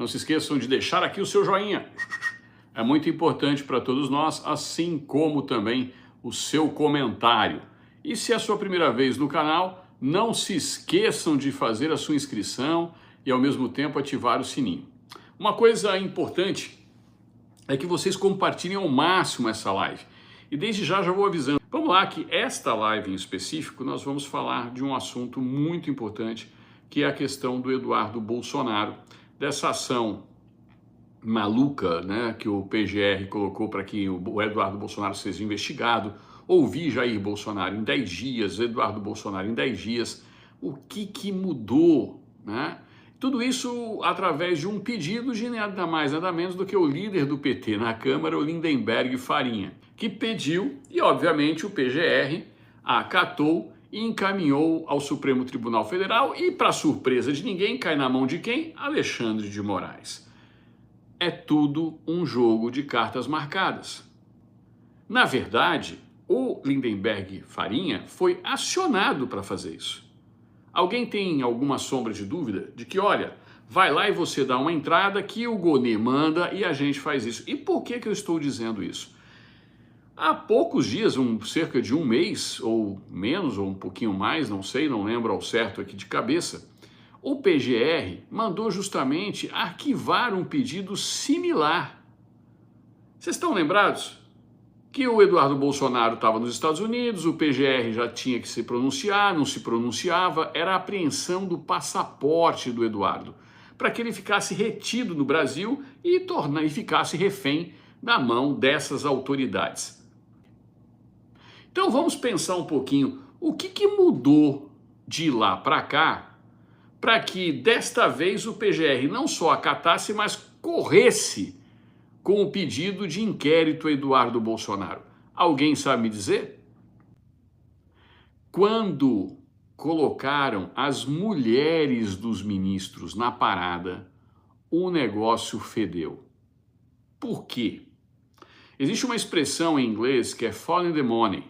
Não se esqueçam de deixar aqui o seu joinha. É muito importante para todos nós, assim como também o seu comentário. E se é a sua primeira vez no canal, não se esqueçam de fazer a sua inscrição e ao mesmo tempo ativar o sininho. Uma coisa importante é que vocês compartilhem ao máximo essa live. E desde já vou avisando. Vamos lá que esta live em específico nós vamos falar de um assunto muito importante, que é a questão do Eduardo Bolsonaro, dessa ação maluca, né, que o PGR colocou para que o Eduardo Bolsonaro seja investigado, ouvir Jair Bolsonaro em 10 dias, Eduardo Bolsonaro em 10 dias, o que mudou, né? Tudo isso através de um pedido de nada mais, nada menos do que o líder do PT na Câmara, o Lindenberg Farinha, que pediu e, obviamente, o PGR acatou e encaminhou ao Supremo Tribunal Federal e, para surpresa de ninguém, cai na mão de quem? Alexandre de Moraes. É tudo um jogo de cartas marcadas. Na verdade, o Lindenberg Farinha foi acionado para fazer isso. Alguém tem alguma sombra de dúvida de que, olha, vai lá e você dá uma entrada que o Gonê manda e a gente faz isso. E por que eu estou dizendo isso? Há poucos dias, cerca de um mês, ou menos, ou um pouquinho mais, não sei, não lembro ao certo aqui de cabeça, o PGR mandou justamente arquivar um pedido similar. Vocês estão lembrados? Que o Eduardo Bolsonaro estava nos Estados Unidos, o PGR já tinha que se pronunciar, não se pronunciava, era a apreensão do passaporte do Eduardo, para que ele ficasse retido no Brasil e ficasse refém na mão dessas autoridades. Então vamos pensar um pouquinho, o que mudou de lá para cá, para que desta vez o PGR não só acatasse, mas corresse com o pedido de inquérito a Eduardo Bolsonaro. Alguém sabe me dizer? Quando colocaram as mulheres dos ministros na parada, o negócio fedeu. Por quê? Existe uma expressão em inglês que é follow the money.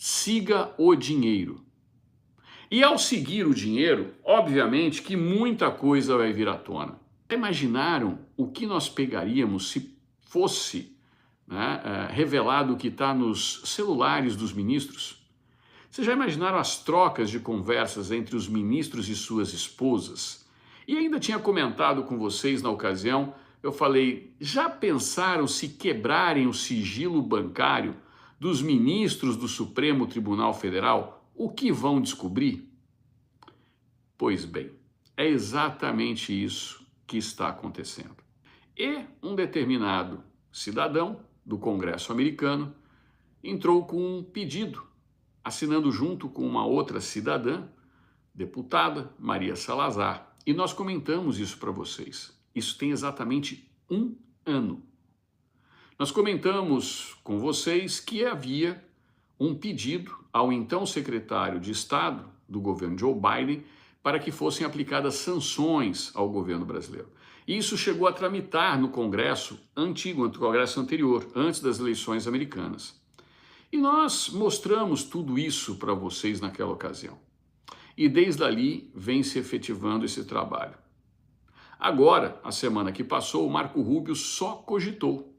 Siga o dinheiro. E ao seguir o dinheiro, obviamente que muita coisa vai vir à tona. Imaginaram o que nós pegaríamos se fosse, né, revelado o que está nos celulares dos ministros? Vocês já imaginaram as trocas de conversas entre os ministros e suas esposas? E ainda tinha comentado com vocês na ocasião, eu falei, já pensaram se quebrarem o sigilo bancário dos ministros do Supremo Tribunal Federal? O que vão descobrir? Pois bem, é exatamente isso que está acontecendo. E um determinado cidadão do Congresso americano entrou com um pedido, assinando junto com uma outra cidadã, deputada, Maria Salazar. E nós comentamos isso para vocês. Isso tem exatamente um ano. Nós comentamos com vocês que havia um pedido ao então secretário de Estado do governo Joe Biden para que fossem aplicadas sanções ao governo brasileiro. E isso chegou a tramitar no Congresso antigo, no Congresso anterior, antes das eleições americanas. E nós mostramos tudo isso para vocês naquela ocasião. E desde ali vem se efetivando esse trabalho. Agora, a semana que passou, o Marco Rubio só cogitou.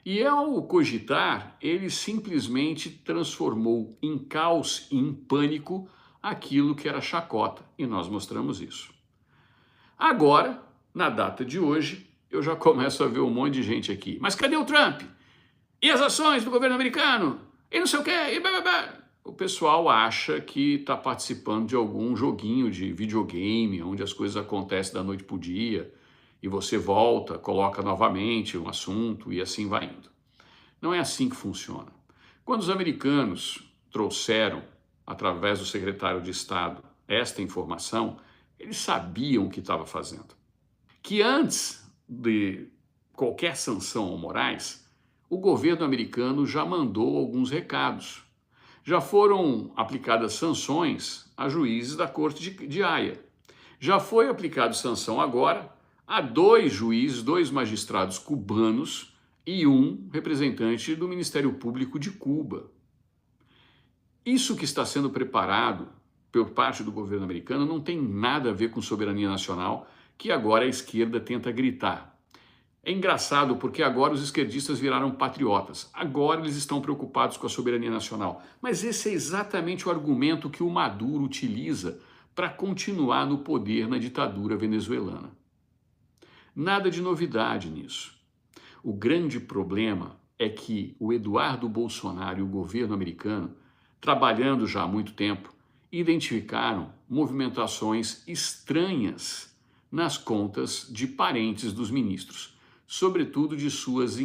E ao cogitar, ele simplesmente transformou em caos e em pânico aquilo que era chacota, e nós mostramos isso. Agora, na data de hoje, eu já começo a ver um monte de gente aqui. Mas cadê o Trump? E as ações do governo americano? E não sei o quê, e blá, blá, blá. O pessoal acha que está participando de algum joguinho de videogame, onde as coisas acontecem da noite para o dia, e você volta, coloca novamente um assunto e assim vai indo. Não é assim que funciona. Quando os americanos trouxeram, através do secretário de Estado, esta informação, eles sabiam o que estava fazendo. Que antes de qualquer sanção ao Moraes, o governo americano já mandou alguns recados. Já foram aplicadas sanções a juízes da Corte de Haia. Já foi aplicada sanção agora a 2 juízes, 2 magistrados cubanos e um representante do Ministério Público de Cuba. Isso que está sendo preparado por parte do governo americano não tem nada a ver com soberania nacional que agora a esquerda tenta gritar. É engraçado porque agora os esquerdistas viraram patriotas. Agora eles estão preocupados com a soberania nacional. Mas esse é exatamente o argumento que o Maduro utiliza para continuar no poder na ditadura venezuelana. Nada de novidade nisso. O grande problema é que o Eduardo Bolsonaro e o governo americano, trabalhando já há muito tempo, identificaram movimentações estranhas nas contas de parentes dos ministros, sobretudo de suas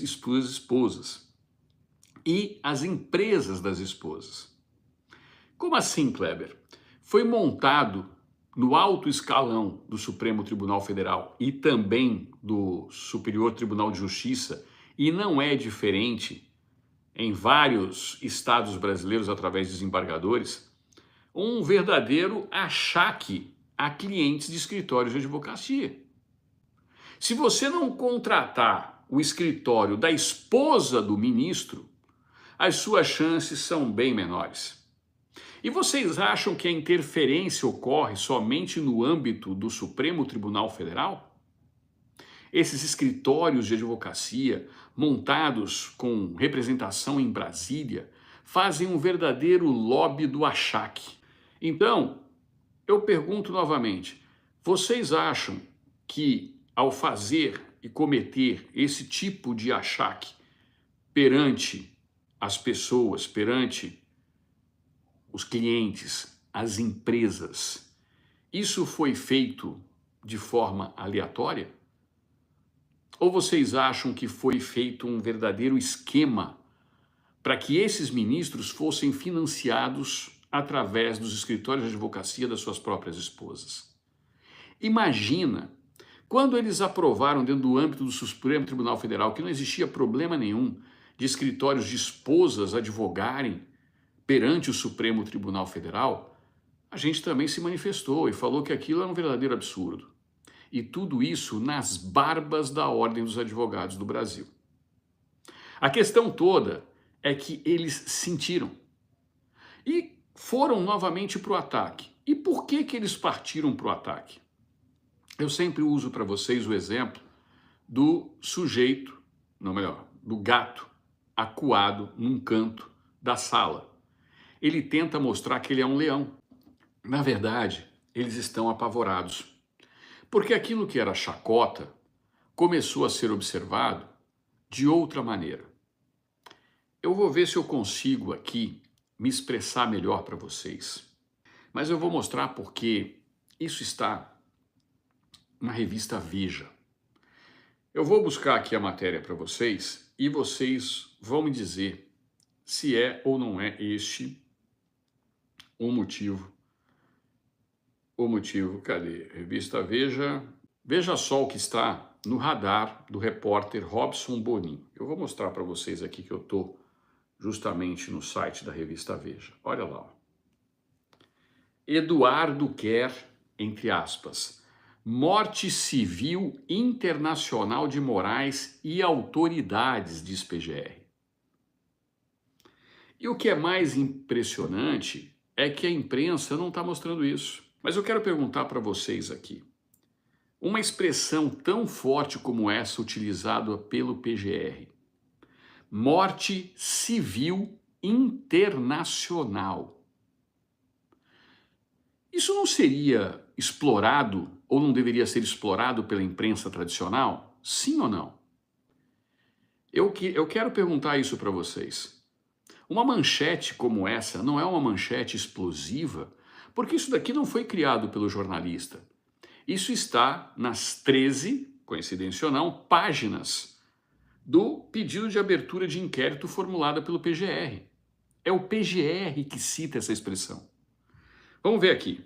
esposas e as empresas das esposas. Como assim, Kleber? Foi montado no alto escalão do Supremo Tribunal Federal e também do Superior Tribunal de Justiça, e não é diferente em vários estados brasileiros através de desembargadores, um verdadeiro achaque a clientes de escritórios de advocacia. Se você não contratar o escritório da esposa do ministro, as suas chances são bem menores. E vocês acham que a interferência ocorre somente no âmbito do Supremo Tribunal Federal? Esses escritórios de advocacia, montados com representação em Brasília, fazem um verdadeiro lobby do achaque. Então, eu pergunto novamente, vocês acham que ao fazer e cometer esse tipo de achaque perante as pessoas, perante os clientes, as empresas, isso foi feito de forma aleatória? Ou vocês acham que foi feito um verdadeiro esquema para que esses ministros fossem financiados através dos escritórios de advocacia das suas próprias esposas? Imagina, quando eles aprovaram dentro do âmbito do Supremo Tribunal Federal que não existia problema nenhum de escritórios de esposas advogarem perante o Supremo Tribunal Federal, a gente também se manifestou e falou que aquilo era um verdadeiro absurdo. E tudo isso nas barbas da Ordem dos Advogados do Brasil. A questão toda é que eles sentiram e foram novamente para o ataque. E por que eles partiram para o ataque? Eu sempre uso para vocês o exemplo do sujeito, não melhor, do gato acuado num canto da sala. Ele tenta mostrar que ele é um leão. Na verdade, eles estão apavorados. Porque aquilo que era chacota começou a ser observado de outra maneira. Eu vou ver se eu consigo aqui me expressar melhor para vocês. Mas eu vou mostrar porque isso está na revista Veja. Eu vou buscar aqui a matéria para vocês e vocês vão me dizer se é ou não é este o motivo. Cadê? Revista Veja. Veja só o que está no radar do repórter Robson Bonin. Eu vou mostrar para vocês aqui que eu estou justamente no site da revista Veja. Olha lá. Ó. Eduardo quer, entre aspas, morte civil internacional de Moraes e autoridades, diz PGR. E o que é mais impressionante é que a imprensa não está mostrando isso. Mas eu quero perguntar para vocês aqui. Uma expressão tão forte como essa utilizada pelo PGR, morte civil internacional. Isso não seria explorado ou não deveria ser explorado pela imprensa tradicional? Sim ou não? Eu quero perguntar isso para vocês. Uma manchete como essa não é uma manchete explosiva, porque isso daqui não foi criado pelo jornalista. Isso está nas 13, coincidência ou não, páginas do pedido de abertura de inquérito formulada pelo PGR. É o PGR que cita essa expressão. Vamos ver aqui.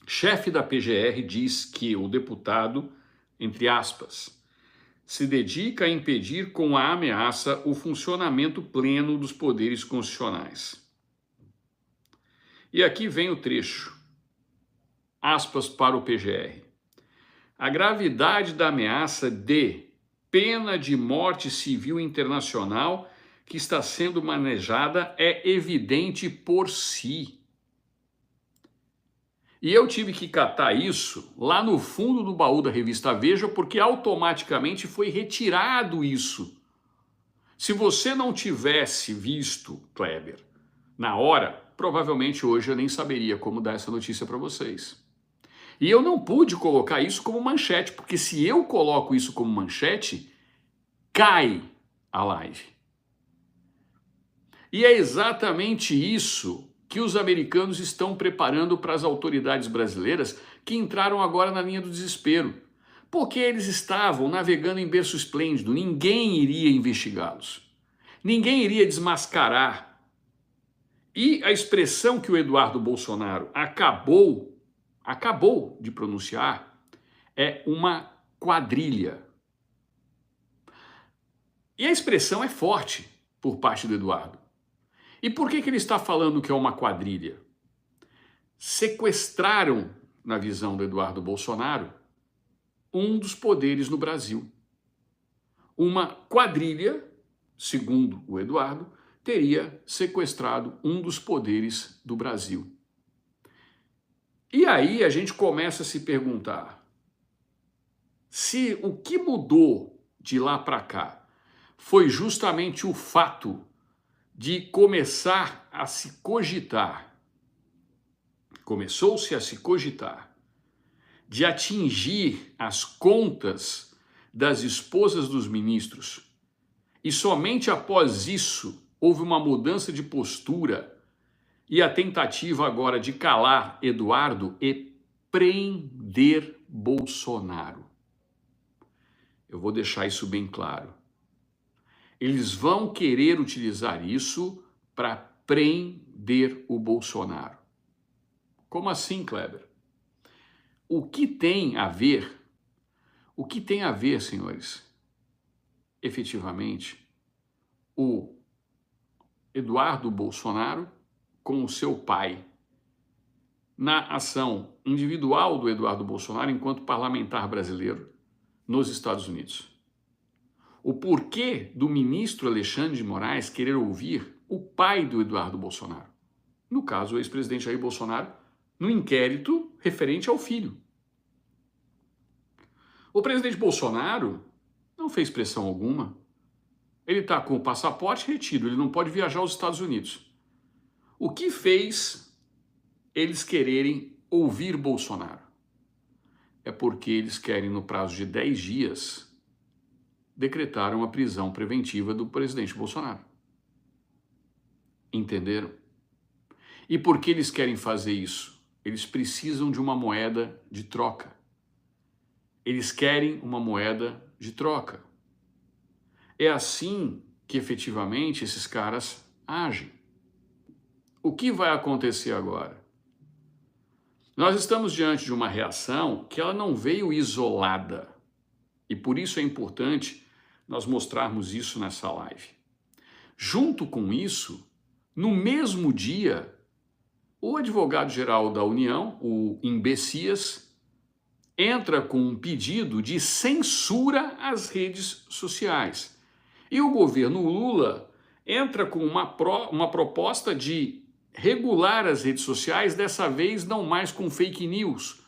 Chefe da PGR diz que o deputado, entre aspas, se dedica a impedir com a ameaça o funcionamento pleno dos poderes constitucionais. E aqui vem o trecho, aspas para o PGR. A gravidade da ameaça de pena de morte civil internacional que está sendo manejada é evidente por si. E eu tive que catar isso lá no fundo do baú da revista Veja, porque automaticamente foi retirado isso. Se você não tivesse visto, Kleber, na hora, provavelmente hoje eu nem saberia como dar essa notícia para vocês. E eu não pude colocar isso como manchete, porque se eu coloco isso como manchete, cai a live. E é exatamente isso que os americanos estão preparando para as autoridades brasileiras que entraram agora na linha do desespero. Porque eles estavam navegando em berço esplêndido, ninguém iria investigá-los. Ninguém iria desmascarar. E a expressão que o Eduardo Bolsonaro acabou de pronunciar é uma quadrilha. E a expressão é forte por parte do Eduardo. E por que ele está falando que é uma quadrilha? Sequestraram, na visão do Eduardo Bolsonaro, um dos poderes no Brasil. Uma quadrilha, segundo o Eduardo, teria sequestrado um dos poderes do Brasil. E aí a gente começa a se perguntar se o que mudou de lá para cá foi justamente o fato de começar a se cogitar, começou-se a se cogitar, de atingir as contas das esposas dos ministros, e somente após isso houve uma mudança de postura e a tentativa agora de calar Eduardo e prender Bolsonaro. Eu vou deixar isso bem claro. Eles vão querer utilizar isso para prender o Bolsonaro. Como assim, Kleber? O que tem a ver, senhores, efetivamente, o Eduardo Bolsonaro com o seu pai na ação individual do Eduardo Bolsonaro enquanto parlamentar brasileiro nos Estados Unidos? O porquê do ministro Alexandre de Moraes querer ouvir o pai do Eduardo Bolsonaro? No caso, o ex-presidente Jair Bolsonaro, no inquérito referente ao filho. O presidente Bolsonaro não fez pressão alguma. Ele está com o passaporte retido, ele não pode viajar aos Estados Unidos. O que fez eles quererem ouvir Bolsonaro? É porque eles querem, no prazo de 10 dias, decretaram a prisão preventiva do presidente Bolsonaro. Entenderam? E por que eles querem fazer isso? Eles precisam de uma moeda de troca. Eles querem uma moeda de troca. É assim que efetivamente esses caras agem. O que vai acontecer agora? Nós estamos diante de uma reação que ela não veio isolada. E por isso é importante nós mostrarmos isso nessa live. Junto com isso, no mesmo dia, o advogado-geral da União, o Imbecias, entra com um pedido de censura às redes sociais. E o governo Lula entra com uma proposta de regular as redes sociais, dessa vez não mais com fake news,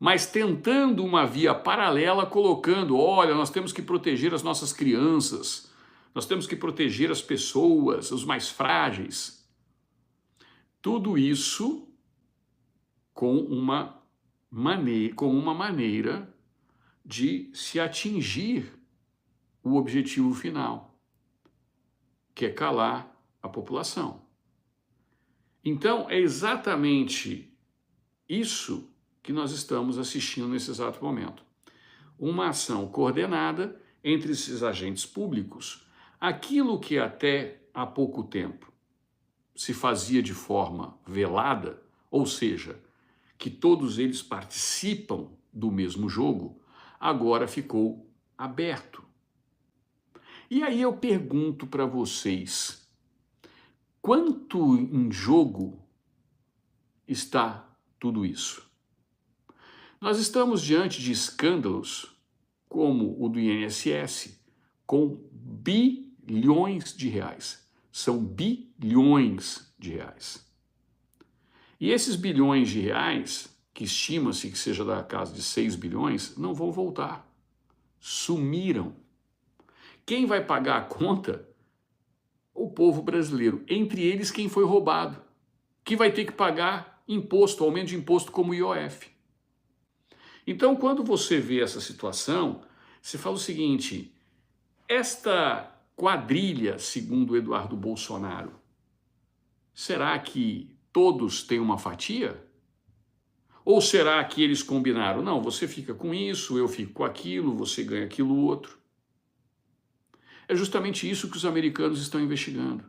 mas tentando uma via paralela, colocando, olha, nós temos que proteger as nossas crianças, nós temos que proteger as pessoas, os mais frágeis. Tudo isso com uma maneira de se atingir o objetivo final, que é calar a população. Então, é exatamente isso que nós estamos assistindo nesse exato momento. Uma ação coordenada entre esses agentes públicos, aquilo que até há pouco tempo se fazia de forma velada, ou seja, que todos eles participam do mesmo jogo, agora ficou aberto. E aí eu pergunto para vocês, quanto em jogo está tudo isso? Nós estamos diante de escândalos como o do INSS, com bilhões de reais. São bilhões de reais. E esses bilhões de reais que estima-se que seja da casa de 6 bilhões, não vão voltar. Sumiram. Quem vai pagar a conta? O povo brasileiro, entre eles quem foi roubado, que vai ter que pagar imposto, aumento de imposto como o IOF. Então, quando você vê essa situação, você fala o seguinte: esta quadrilha, segundo Eduardo Bolsonaro, será que todos têm uma fatia? Ou será que eles combinaram? Não, você fica com isso, eu fico com aquilo, você ganha aquilo outro. É justamente isso que os americanos estão investigando.